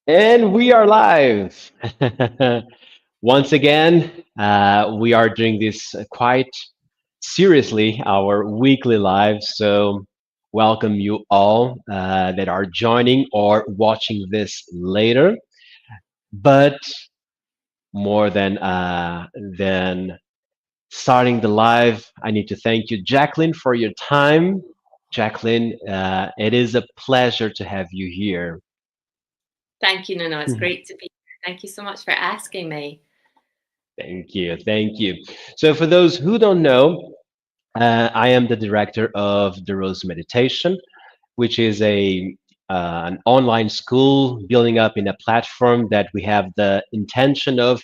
And we are live. Once again, we are doing this quite seriously, our weekly live. So, welcome you all that are joining or watching this later. But more than starting the live, I need to thank you, Jacqueline, for your time. Jacqueline, it is a pleasure to have you here. Thank you, Nuno. It's great to be here. Thank you so much for asking me. Thank you. Thank you. So, for those who don't know, I am the director of the Rose Meditation, which is an online school building up in a platform that we have the intention of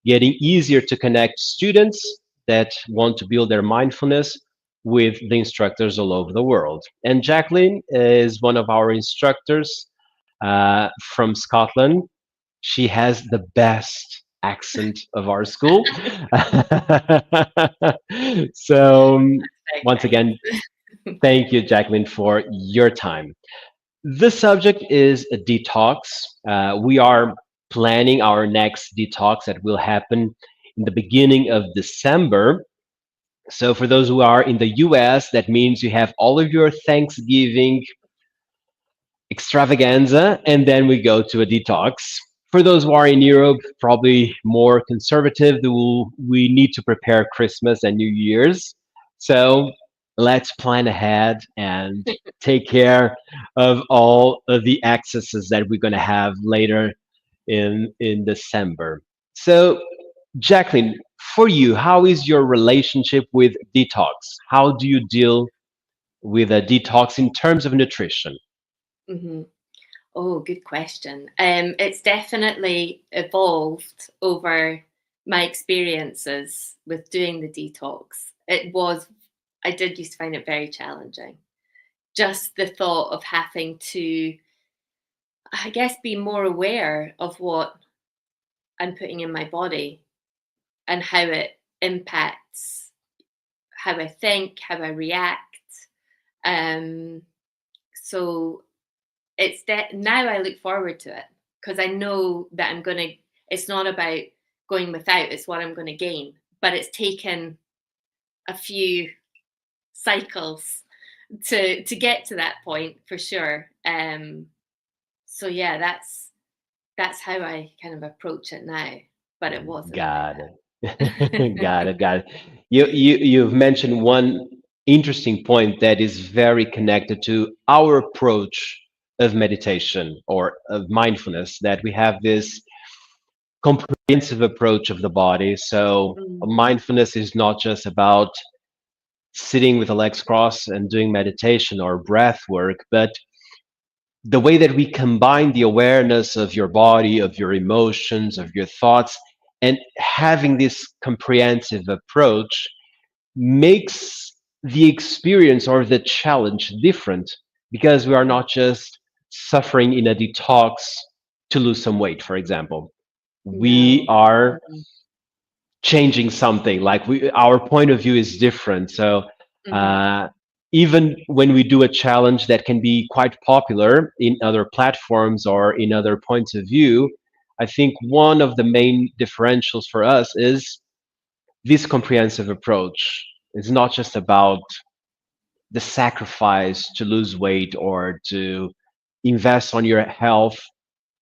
getting easier to connect students that want to build their mindfulness with the instructors all over the world. And Jacqueline is one of our instructors from Scotland. She has the best accent of our school. so, Very once kind. again, thank you, Jacqueline, for your time. The subject is a detox. We are planning our next detox that will happen in the beginning of December. So, for those who are in the US, that means you have all of your Thanksgiving extravaganza, and then we go to a detox. For those who are in Europe, probably more conservative, we need to prepare Christmas and New Year's. So let's plan ahead and take care of all of the excesses that we're going to have later in December. So, Jacqueline, for you, how is your relationship with detox? How do you deal with a detox in terms of nutrition? hmm Oh, good question. It's definitely evolved over my experiences with doing the detox. I did used to find it very challenging. Just the thought of having to, I guess, be more aware of what I'm putting in my body and how it impacts how I think, how I react. Um, so now I look forward to it because I know that it's not about going without, it's what I'm gonna gain. But it's taken a few cycles to get to that point for sure. So yeah, that's how I kind of approach it now. But it wasn't like Got it. that. Got it. Got it. You've mentioned one interesting point that is very connected to our approach of meditation or of mindfulness, that we have this comprehensive approach of the body. So Mm, mindfulness is not just about sitting with the legs crossed and doing meditation or breath work, but the way that we combine the awareness of your body, of your emotions, of your thoughts, and having this comprehensive approach makes the experience or the challenge different, because we are mhm. not just suffering in a detox to lose some weight, for example. We No. are Mhm, changing something, like our point of view is different. So mhm, uh, even when we do a challenge that can be quite popular in other platforms or in other points of view, I think one of the main differentials for us is this comprehensive approach. It's not just about the sacrifice to lose weight or to invest on your health,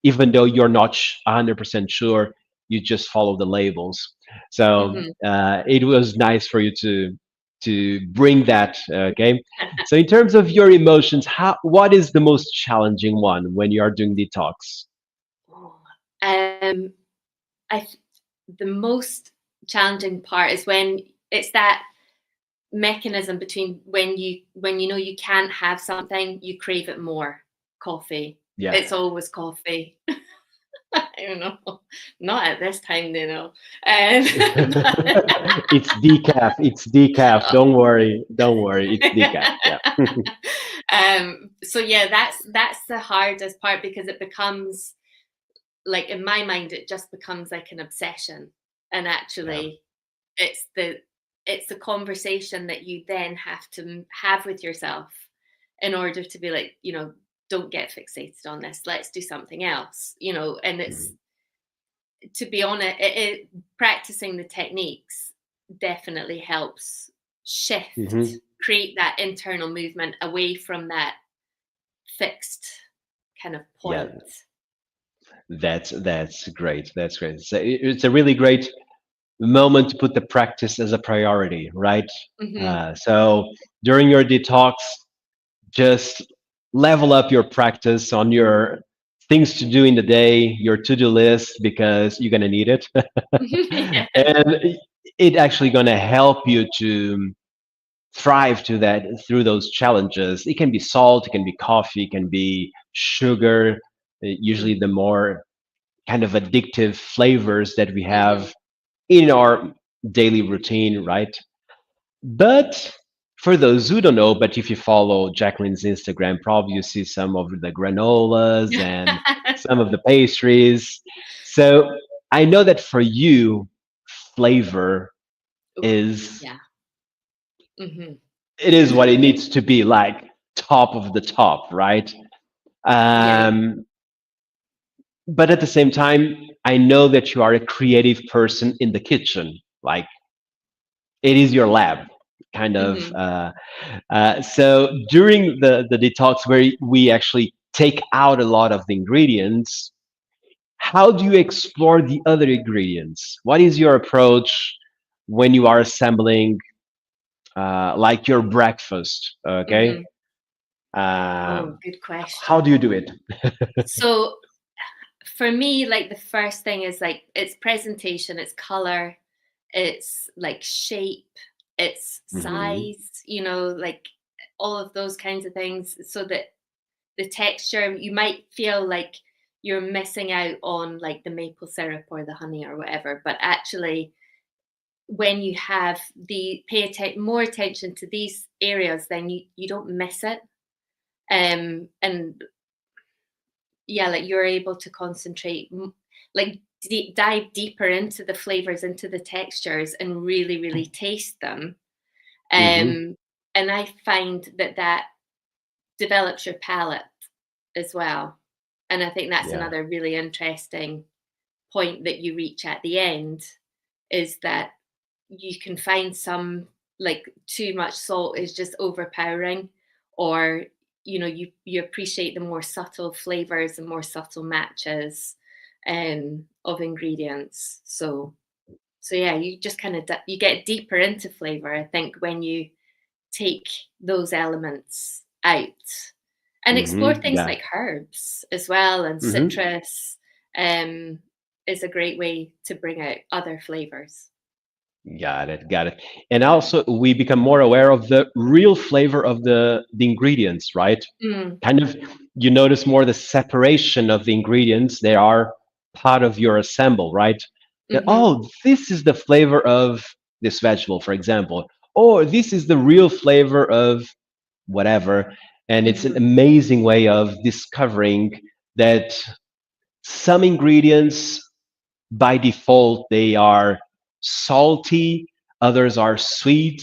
even though you're not 100% sure. You just follow the labels. So mhm. it was nice for you to bring that. Okay, so in terms of your emotions, what is the most challenging one when you are doing detox? Oh, I th- the most challenging part is when it's that mechanism between when you know you can't have something, you crave it more. Coffee. Yeah. It's always coffee. I don't know. Not at this time, you know. It's decaf. It's decaf. Don't worry. Don't worry. It's decaf. Yeah. So yeah, that's the hardest part because it becomes like in my mind it just becomes like an obsession, and Yeah. actually it's the it's the conversation that you then have to have with yourself in order to be like, don't get fixated on this. Let's do something else, and it's, Mhm. to be honest, practicing the techniques definitely helps shift, Mhm. create that internal movement away from that fixed kind of Yeah, point. that's great. That's great. So it's a really great moment to put the practice as a priority, right? Hmm. So during your detox, just level up your practice on your things to do in the day, your to-do list, because you're gonna need it, Yeah. and it actually gonna help you to thrive to that through those challenges. It can be salt, it can be coffee, it can be sugar. Usually, the Hmm. more kind of addictive flavors that we Hmm. have in our daily routine, right? But for those who don't know, but if you follow Jacqueline's Instagram, probably you see some of the granolas and some of the pastries. So I know that for you, flavor Oh, is yeah. Hmm. it is what it needs to be, like top of the top, right? Yeah. Um, but at the same time, I know that you are a creative person in the kitchen. Like it is your lab, kind of. Hmm. So during the detox, where we actually take out a lot of the ingredients, how do you explore the other ingredients? What is your approach when you are assembling, like your breakfast? Okay, Hmm. Oh, um, good how do question. you do it? So for me, like the first thing is like it's presentation, it's color, it's like shape, it's Hmm. size, like all of those kinds of things, so that the texture, you might feel like you're missing out on like the maple syrup or the honey or whatever, but actually when you have more attention to these areas, then you don't miss it. And yeah, like you're able to concentrate, like dive deeper into the flavors, into the textures, and really, really taste them. Hmm. Um, and I find that develops your palate as well. And I think that's Yeah. another really interesting point that you reach at the end, is that you can find some, like too much salt is just overpowering, or you appreciate the more subtle flavors and more subtle matches of ingredients. So yeah, you just kind of you get deeper into flavor, I think, when you take those elements out and explore things Yeah. like herbs as well, and Hmm. citrus um, is a great way to bring out other flavors. Got it. Got it. And also, we become more aware of the real flavor of the ingredients, right? Mm, Kind of, you notice more the separation of the ingredients. They are part of your assemble, right? That, hmm. oh, this is the flavor of this vegetable, for example, or this is the real flavor of whatever. And it's an Hmm. amazing way of discovering that some ingredients by default they are salty, others are sweet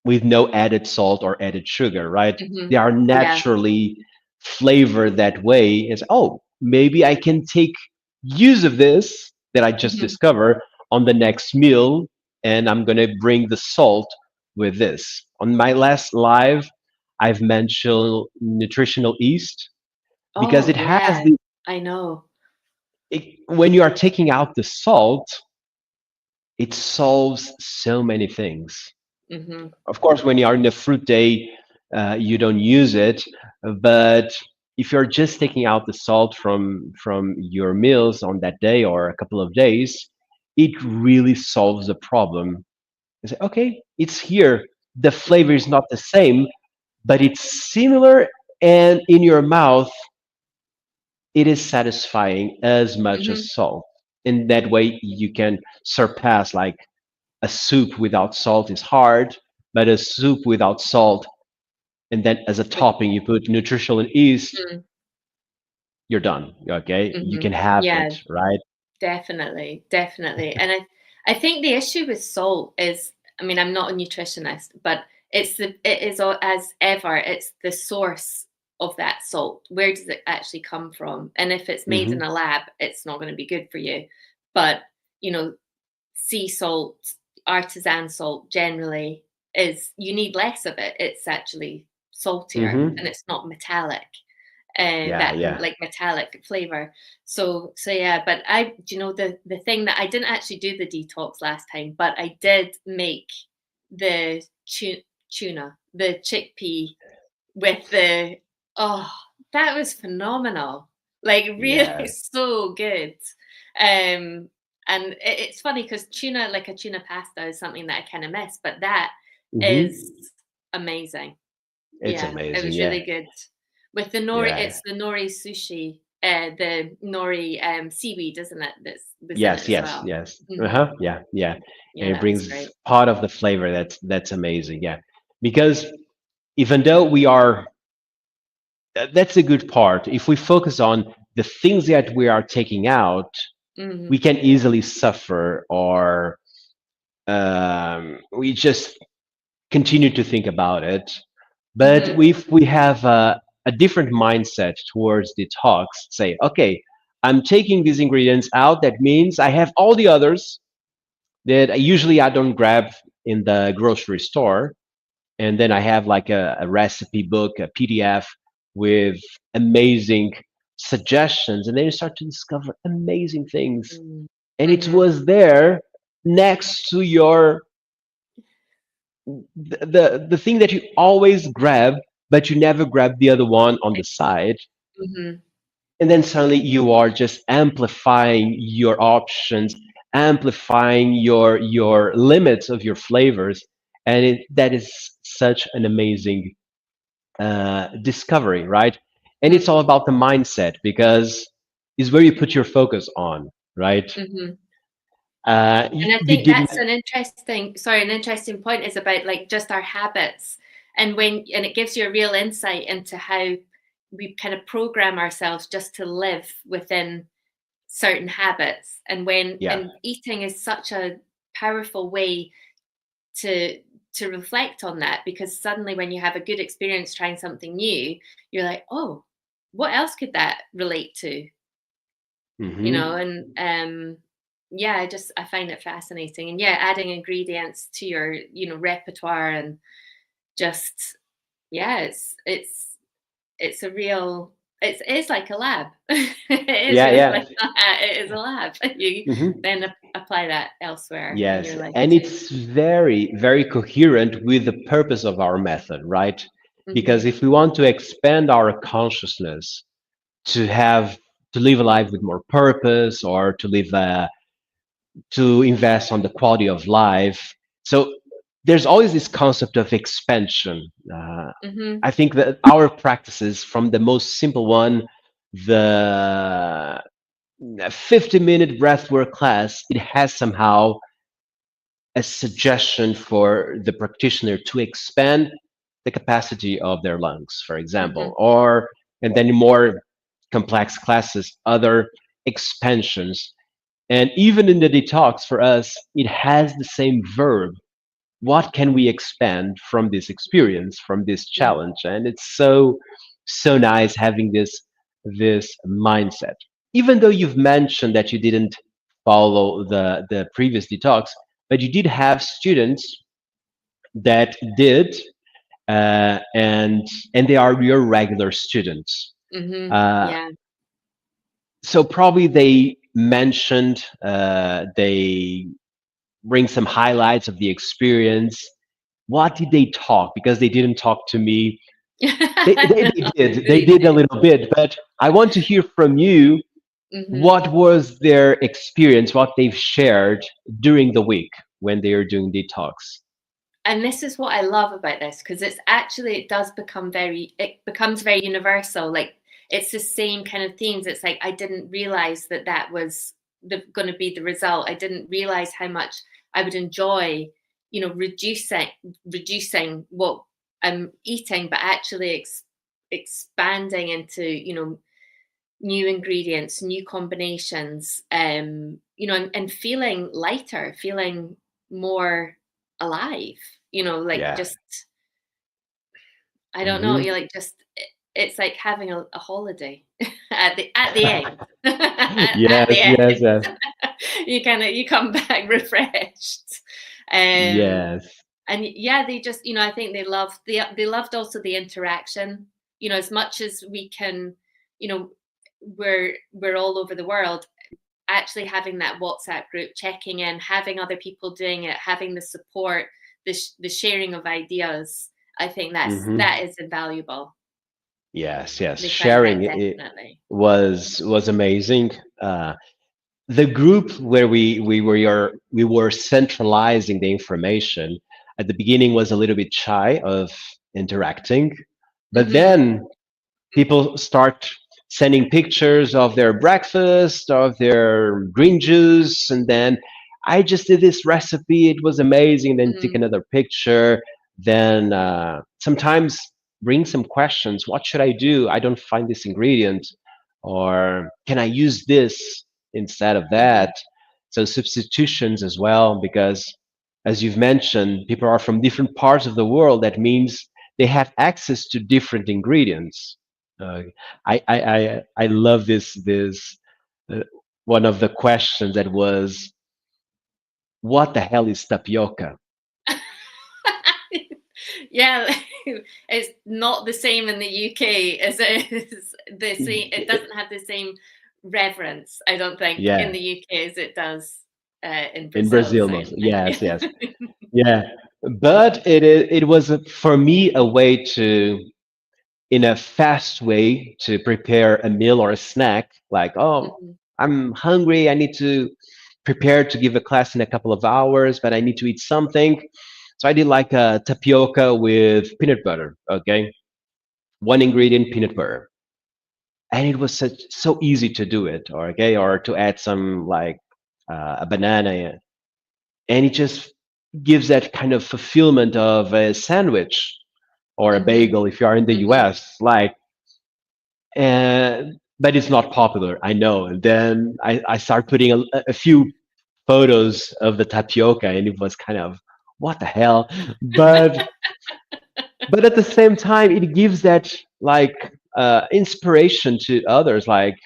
with no added salt or added sugar, right? Hmm. They are Yeah. naturally flavored that way. It's, oh, maybe I can take use of this that I just Hmm. discovered on the next meal, and I'm going to bring the salt with this. On my last live, I've mentioned nutritional yeast because Oh it has yeah, the, I know. when you are taking out the salt, it solves so many things. Hmm. Of course, when you are in a fruit day, you don't use it. But if you're just taking out the salt from your meals on that day or a couple of days, it really solves the problem. You say, okay, it's here. The flavor Hmm. is not the same, but it's similar, and in your mouth, it is satisfying as much Hmm. as salt. In that way, you can surpass, like, a soup without salt is hard, but a soup without salt, and then as a topping you put nutritional yeast, you're done. Okay, you Hmm. can have Yeah, it, right? definitely, definitely. And I think the issue with salt is, I mean, I'm not a nutritionist, but it is as ever, it's the source of that salt? Where does it actually come from? And if it's made in Hmm. a lab, it's not going to be good for you. But, you know, sea salt, artisan salt generally is, you need less of it. It's actually saltier and Hmm. it's not metallic. Yeah, That yeah. like metallic flavor. So yeah, but the thing that I didn't actually do the detox last time, but I did make the tuna, the chickpea with the, oh, that was phenomenal. Like really Yeah. so good. Um it's funny because tuna, like a tuna pasta, is something that I kind of miss, but that is Hmm. amazing. It's Yeah, it amazing. was Yeah. really good. With the nori, Yeah. it's the nori sushi, the nori seaweed, isn't it? That's was in it Yes, as yes, well. yes. Hmm. Uh-huh. Yeah, yeah. Yeah, And it that was brings great. part of the flavor that's amazing. Yeah. Because even though we are, that's a good part. If we focus on the things that we are taking out, we Hmm. can easily suffer, or we just continue to think about it. But Hmm. if we have a different mindset towards detox, say, okay, I'm taking these ingredients out. That means I have all the others that usually I don't grab in the grocery store. And then I have like a recipe book, a PDF with amazing suggestions. And then you start to discover amazing things. And it Hmm. was there next to your the thing that you always grab, but you never grab the other one on the side. Hmm. And then suddenly you are just amplifying your options, amplifying your limits of your flavors, and that is such an amazing discovery, right? And it's all Hmm. about the mindset, because is where you put your focus on, right? Hmm. You, And I you think didn't. that's an interesting point, is about like just our habits. And it gives you a real insight into how we kind of program ourselves just to live within certain habits. Yeah. And eating is such a powerful way to reflect on that, because suddenly when you have a good experience trying something new, you're like, oh, what else could that relate to? Hmm. And yeah, I find it fascinating. And yeah, adding ingredients to your repertoire, and just, yeah, it's a real, it's like a lab. It is Yeah, really like yeah. it is a lab. You Hmm. then apply that elsewhere in Yes, your life and too. it's very, very coherent with the purpose of our method, right? Because Hmm. if we want to expand our consciousness, to have to live a life with more purpose, or to invest on the quality of life, so there's always this concept of expansion. Hmm. I think that our practices, from the most simple one, the 50-minute breathwork class, it has somehow a suggestion for the practitioner to expand the capacity of their lungs, for example, Hmm. or, and then in more complex classes, other expansions. And even in the detox, for us, it has the same verb. What can we expand from this experience, from this challenge? And it's so, so nice having this mindset. Even though you've mentioned that you didn't follow the previous detox, but you did have students that did, and they are your regular students. Hmm. Uh, Yeah. so probably they mentioned, they bring some highlights of the experience. What did they talk? Because they didn't talk to me. They They did a do. little bit, but I want to hear from you. Hmm. What was their experience? What they've shared during the week when they are doing detox? And this is what I love about this, because it becomes very universal. Like, it's the same kind of themes. It's like, I didn't realize that was going to be the result. I didn't realize how much I would enjoy, reducing what I'm eating, but actually expanding into, new ingredients, new combinations, and feeling lighter, feeling more alive, like Yeah. just, I don't know, Hmm. you're like just it's like having a holiday at the end. At the Yes, yes, end, yes, you come back refreshed. Um, yes. and yeah, they just, I think they loved also the interaction. As much as we can, you know, we're all over the world. Actually, having that WhatsApp group, checking in, having other people doing it, having the support, the sharing of ideas. I think Hmm. that is invaluable. Yes, yes. They found that Sharing it definitely. was amazing. The group where we were centralizing the information at the beginning was a little bit shy of interacting, but Hmm. then people start sending pictures of their breakfast, of their green juice, and then I just did this recipe, it was amazing, then take Mm, another picture. Then sometimes bring some questions. What should I do? I don't find this ingredient, or can I use this instead of hmm. that? So substitutions as well, because as you've mentioned, people are from different parts of the world. That means they have access to different ingredients. uh, I love this uh, one of the questions that was, what the hell is tapioca? Yeah, it's not the same in the UK as it is the same. It doesn't have the same reverence, I don't think, in Yeah, the UK as it does in in Brazil, Brazil most. certainly. Yes, yes. Yeah, but it was for me a way to, in a fast way, to prepare a meal or a snack. Like, oh, Hmm. I'm hungry, I need to prepare to give a class in a couple of hours, but I need to eat something. So I did like a tapioca with peanut butter. Okay, one ingredient, peanut butter, and it was so easy to do it. Or okay, or to add some like a banana, and it just gives that kind of fulfillment of a sandwich or a Hmm. bagel if you are in the Hmm. US. Like, and but it's not popular, I know. And then I start putting a few photos of the tapioca, and it was kind of, what the hell? But at the same time, it gives that like inspiration to others. Like,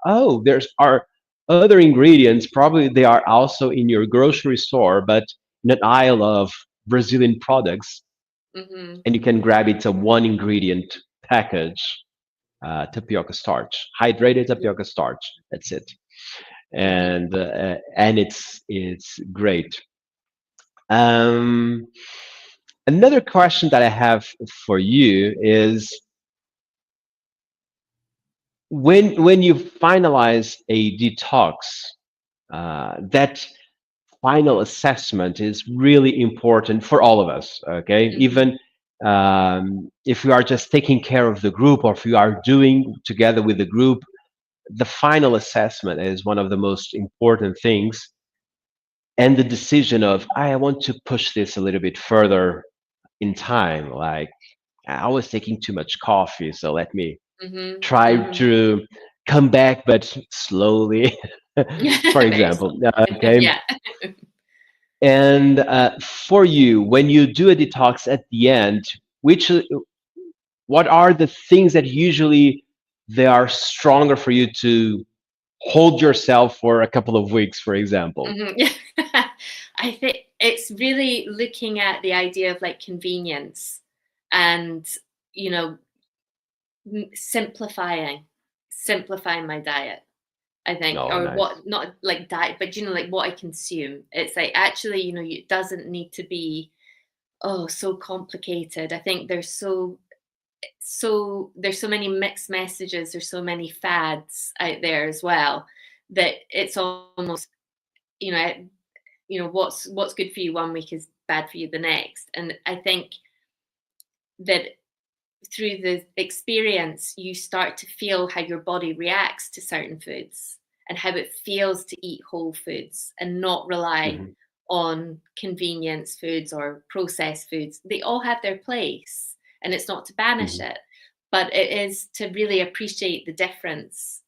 oh, there's are other ingredients. Probably they are also in your grocery store, but in an aisle of Brazilian products, Hmm. and you can grab it. A one ingredient package, tapioca starch, hydrated tapioca starch. That's it, Hmm. and it's great. Um, Another question that I have for you is, when you finalize a detox, that final assessment is really important for all of us. Okay, Hmm. even if we are just taking care of the group, or if we are doing together with the group, the final assessment is one of the most important things. And the decision of, I want to push this a little bit further in time. Like, I was taking too much coffee, so let me Hmm. try Hmm. to come back, but slowly. For Very example, slow. okay. Yeah. And for you, when you do a detox at the end, which what are the things that usually they are stronger for you to hold yourself for a couple of weeks, for example? Hmm. I think it's really looking at the idea of like convenience and, you know, simplifying my diet. I think, Oh, or nice. what, not like diet, but like what I consume. It's like actually, it doesn't need to be so complicated. I think there's so many mixed messages, there's so many fads out there as well, that it's almost, you know what's good for you one week is bad for you the next. And I think that through the experience, you start to feel how your body reacts to certain foods and how it feels to eat whole foods and not rely Hmm. on convenience foods or processed foods. They all have their place, and it's not to banish Hmm. it, but it is to really appreciate the difference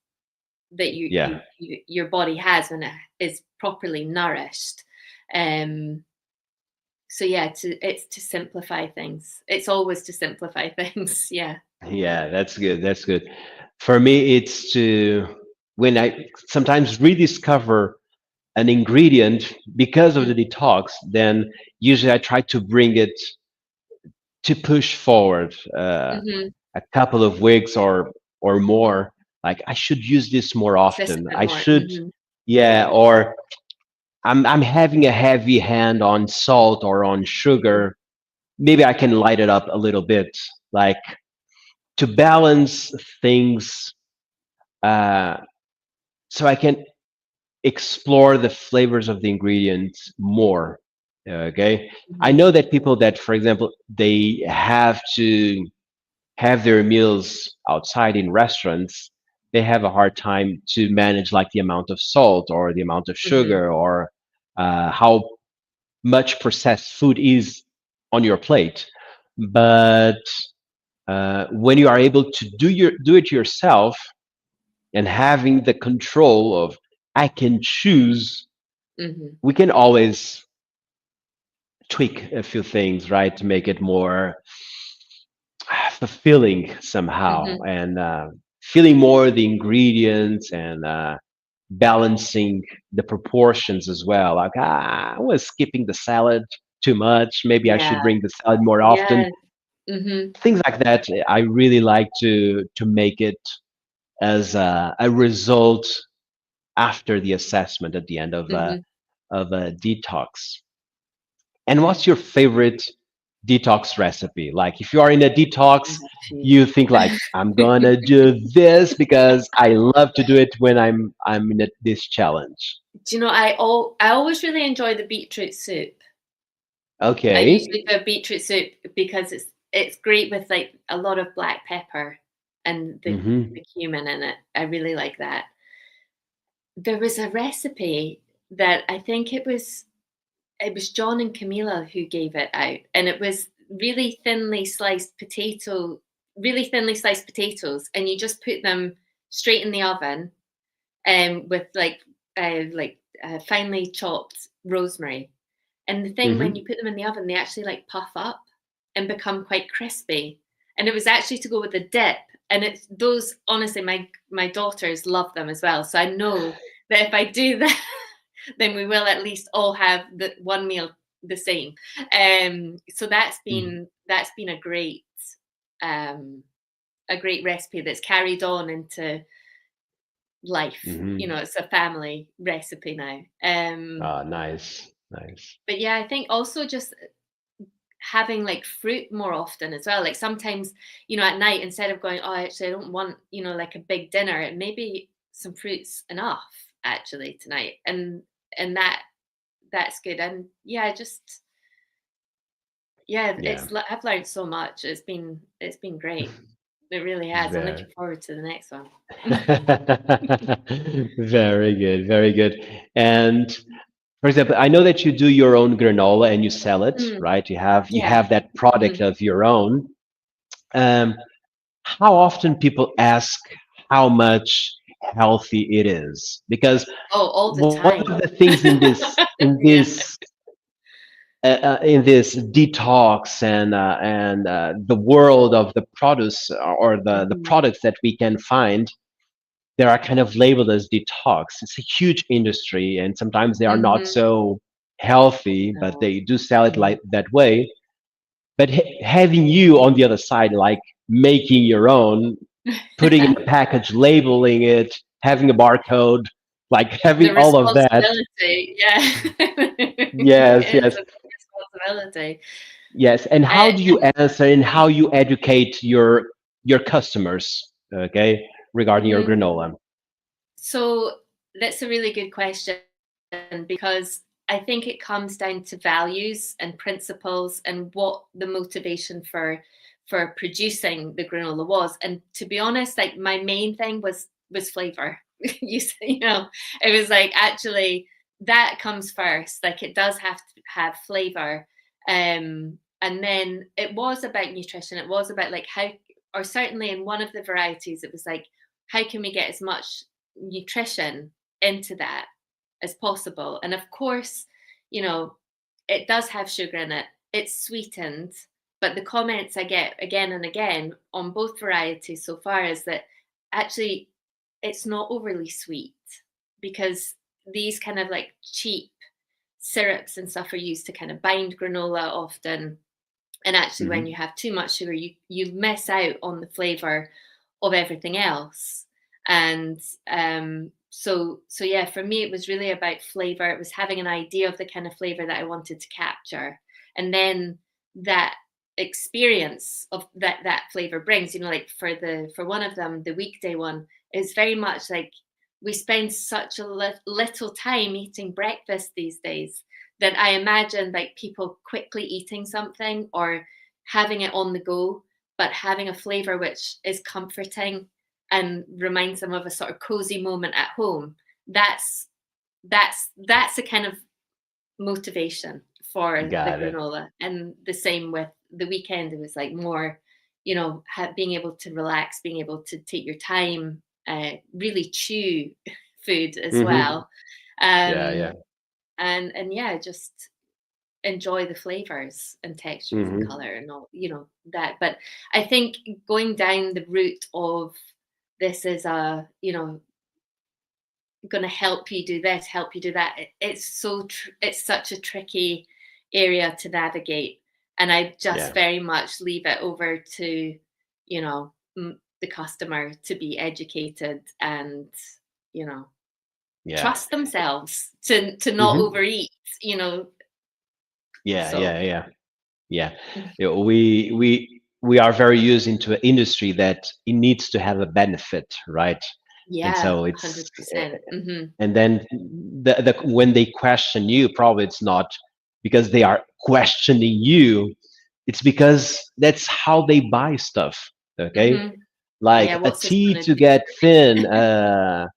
that Yeah. your body has when it is properly nourished. Um, so yeah, it's to simplify things. It's always to simplify things. Yeah. Yeah, that's good. That's good. For me, it's to when I sometimes rediscover an ingredient because of Mm, the detox, then usually I try to bring it to push forward mhm. a couple of weeks or more. Like I should use this more Twist often. a bit I more. should, Mhm, yeah. Or I'm having a heavy hand on salt or on mhm, sugar. Maybe I can light it up a little bit, like to balance things, uh, so I can explore the flavors of the ingredients more. Okay, I mhm. know that people that, for example, they have to have their meals outside in restaurants, they have a hard time to manage like the amount of salt or the amount of Mhm, sugar or how much processed food is on your plate. But when you are able to do it yourself and having the control of I can choose, mhm, we can always tweak a few things, right, to make it more fulfilling somehow mhm. and feeling more the ingredients and balancing the proportions as well. Like, I was skipping the salad too much. Maybe I Yeah, should bring the salad more often. yeah. Mhm, Things like that. I really like to make it as a result after the assessment at the end mhm. of a detox. And what's your favorite detox recipe? Like if you are in a I detox, have a few. you think like I'm gonna do this because I love to do it when I'm in this challenge. Do you know, I always really enjoy the beetroot soup. I Okay. usually do a beetroot soup because it's great with, like, a lot of black pepper and Hmm. the cumin in it. I really like that. There was a recipe that I think it was John and Camilla who gave it out, and it was really thinly sliced potatoes, and you just put them straight in the oven, with finely chopped rosemary. And the thing, when Hmm. you put them in the oven, they actually like puff up and become quite crispy. And it was actually to go with the dip. And it's those, honestly, my daughters love them as well. So I know that if I do that, then we will at least all have the one meal the same. So that's been um, a great recipe that's carried on into life. You know, Hmm. it's a family recipe now. Ah, nice, nice. But yeah, I think also just having like fruit more often as well. Like sometimes, at night, instead of going, oh, actually, I don't want, like a big dinner, it maybe some fruits enough actually tonight. And that's good. And yeah, just yeah, Yeah. I've learned so much. It's been great. It really has. I'm Very. looking forward to the next one. Very good, very good. And for example, I know that you do your own granola and you sell it, Mm, right? You yeah. have that product Mhm. of your own. Um, how often people ask how much healthy it is? Because Oh, all the one of time. the things Yeah. in this detox and the world of the produce or the Mhm. products that we can find, they are kind of labeled as detox. It's a huge industry, and sometimes they are not Mhm. so healthy, but No. they do sell it Mhm. like that way. But having you on the other side, like making your own, putting in a package, labeling it, having a barcode, like having The all of that. responsibility, yeah. Yes, It is yes, a big responsibility. yes. And how do you And answer and how you educate your customers, okay, regarding your mhm, granola? so that's a really good question because I think it comes down to values and principles and what the motivation for producing the granola was. And to be honest, like my main thing was flavor. It was like actually that comes first. Like it does have to have flavor. And then it was about nutrition. It was about like how, or certainly in one of the varieties, it was like, how can we get as much nutrition into that as possible? And of course, you know, it does have sugar in it. It's sweetened. but the comments I get again and again on both varieties so far is that actually it's not overly sweet, because these kind of like cheap syrups and stuff are used to kind of bind granola often. And actually, when Hmm. you have too much sugar, you miss out on the flavor of everything else. And so yeah, for me, it was really about flavor. It was having an idea of the kind of flavor that I wanted to capture, and then that experience of that flavor brings. Like for one of them, the weekday one is very much like we spend such a little time eating breakfast these days that I imagine like people quickly eating something or having it on the go, but having a flavor which is comforting and reminds them of a sort of cozy moment at home. That's that's a kind of motivation for the Got it. granola. And the same with the weekend. It was like more, being able to relax, being able to take your time, really chew food as Hmm. well. Yeah, yeah. Um, and yeah, just enjoy the flavors and textures and Hmm. color and all, that. But I think going down the route of this is going to help you do this, help you do that. It's such a tricky area to navigate, and I just Yeah, very much leave it over to, the customer to be educated and you know yeah. trust themselves to not Hmm. overeat. You know, Yeah, so yeah, yeah. Yeah, we are very used into an industry that it needs to have a benefit, right? And yeah, so it's 100%. Hmm. and then when they question you, probably it's not because they are questioning you. It's because that's how they buy stuff. Okay, Hmm. Yeah, like a what's this tea gonna to do? get thin, a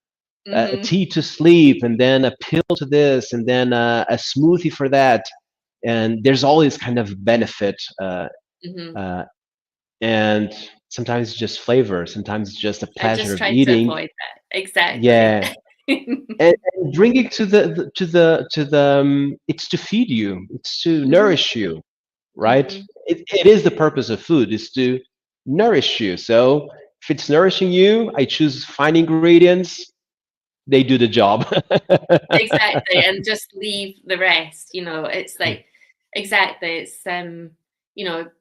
Hmm. tea to sleep, and then a pill to this, and then a smoothie for that. And there's always kind of benefit. Hmm. Uh, and sometimes it's just flavor, sometimes it's just a I pleasure just of tried to eating. avoid that. Exactly. Yeah, and bring it to the it's to feed you, it's to Hmm. nourish you, right? Hmm. It is the purpose of food, is to nourish you. So if it's nourishing you, I choose fine ingredients, they do the job. Exactly, and just leave the rest. It's like exactly. It's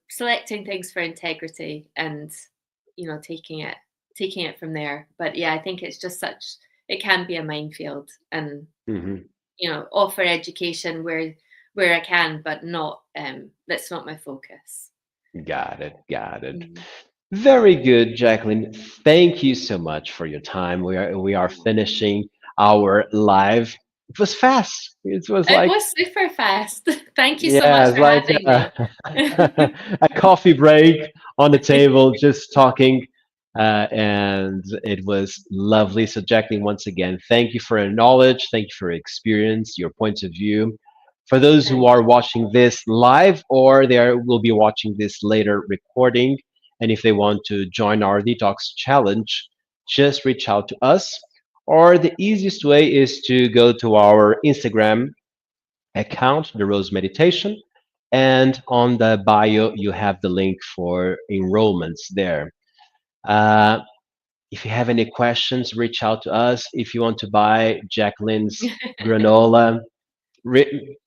selecting things for integrity and taking it from there. But yeah, I think it's just such. It can be a minefield, and Hmm. offer education where I can, but not that's not my focus. Got it, got it. Mm. Very good, Jacqueline. Thank you so much for your time. We are finishing our live. It was fast. It was It like, was super fast. Thank you so yeah, much it's for like having me. a coffee break on the table, just talking, and it was lovely. So, Jacqueline, once again, thank you for your knowledge, thank you for your experience, your points of view. For those who Thank are you. watching this live, or will be watching this later recording, and if they want to join our detox challenge, just reach out to us. Or the easiest way is to go to our Instagram account, the Rose Meditation, and on the bio you have the link for enrollments there. Uh, if you have any questions, reach out to us. If you want to buy Jacqueline's granola,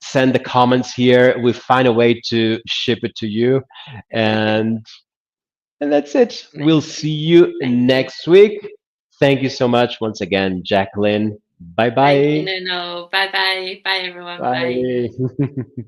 send the comments here. We find a way to ship it to you, and and that's it. We'll Amazing. see you Thank you. next week. Thank you so much once again, Jacqueline. Bye Thank you, bye. Nuno. Bye bye. Bye, everyone. Bye. Bye.